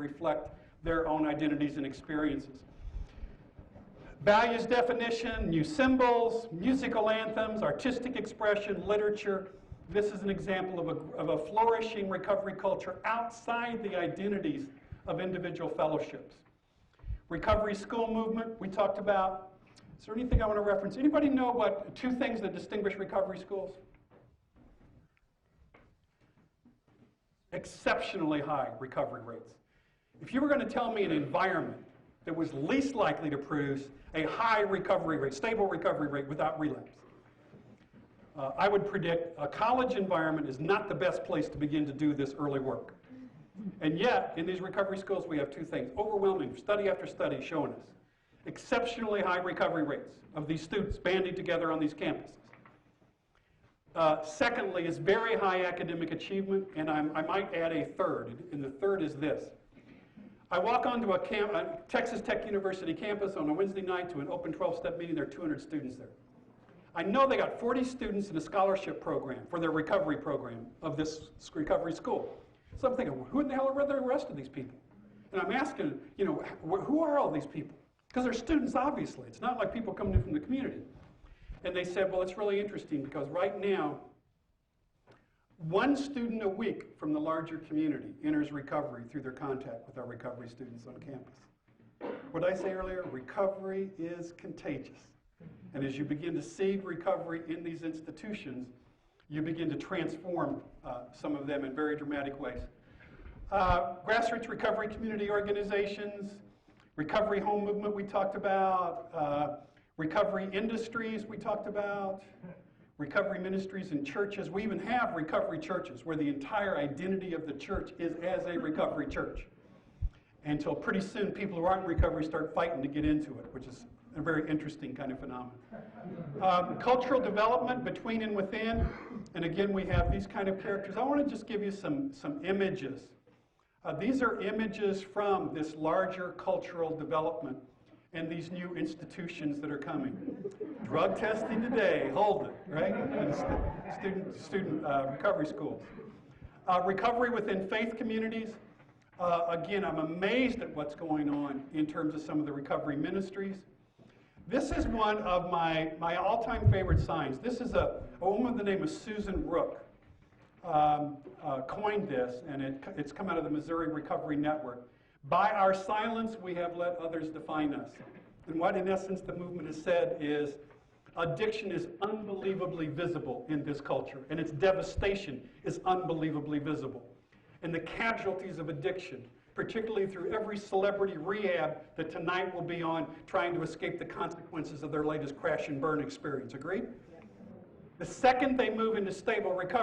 reflect their own identities and experiences. Values definition, new symbols, musical anthems, artistic expression, literature. This is an example of a flourishing recovery culture outside the identities of individual fellowships. Recovery school movement, we talked about. Is there anything I want to reference? Anybody know what two things that distinguish recovery schools? Exceptionally high recovery rates. If you were going to tell me an environment that was least likely to produce a high recovery rate, stable recovery rate without relapse, I would predict a college environment is not the best place to begin to do this early work. And yet, in these recovery schools, we have two things. Overwhelming, study after study showing us exceptionally high recovery rates of these students banding together on these campuses. Secondly, is very high academic achievement, and I might add a third, and the third is this. I walk onto a Texas Tech University campus on a Wednesday night to an open 12-step meeting. There are 200 students there. I know they got 40 students in a scholarship program for their recovery program of this recovery school. So I'm thinking, who in the hell are the rest of these people? And I'm asking, who are all these people? Because they're students, obviously. It's not like people coming in from the community. And they said, well, it's really interesting because right now, one student a week from the larger community enters recovery through their contact with our recovery students on campus. What did I say earlier? Recovery is contagious. And as you begin to see recovery in these institutions, you begin to transform some of them in very dramatic ways. Grassroots recovery community organizations, recovery home movement we talked about, recovery industries we talked about, recovery ministries in churches. We even have recovery churches where the entire identity of the church is as a recovery church. Until pretty soon people who aren't in recovery start fighting to get into it, which is a very interesting kind of phenomenon. Cultural development between and within. And again, we have these kind of characters. I want to just give you some images. These are images from this larger cultural development and these new institutions that are coming. Drug testing today, hold it, right? And student recovery schools. Recovery within faith communities. Again, I'm amazed at what's going on in terms of some of the recovery ministries. This is one of my all-time favorite signs. This is a woman by the name of Susan Rook coined this, and it's come out of the Missouri Recovery Network. By our silence, we have let others define us. And what, in essence, the movement has said is addiction is unbelievably visible in this culture, and its devastation is unbelievably visible. And the casualties of addiction, particularly through every celebrity rehab that tonight will be on trying to escape the consequences of their latest crash and burn experience. Agreed? The second they move into stable recovery,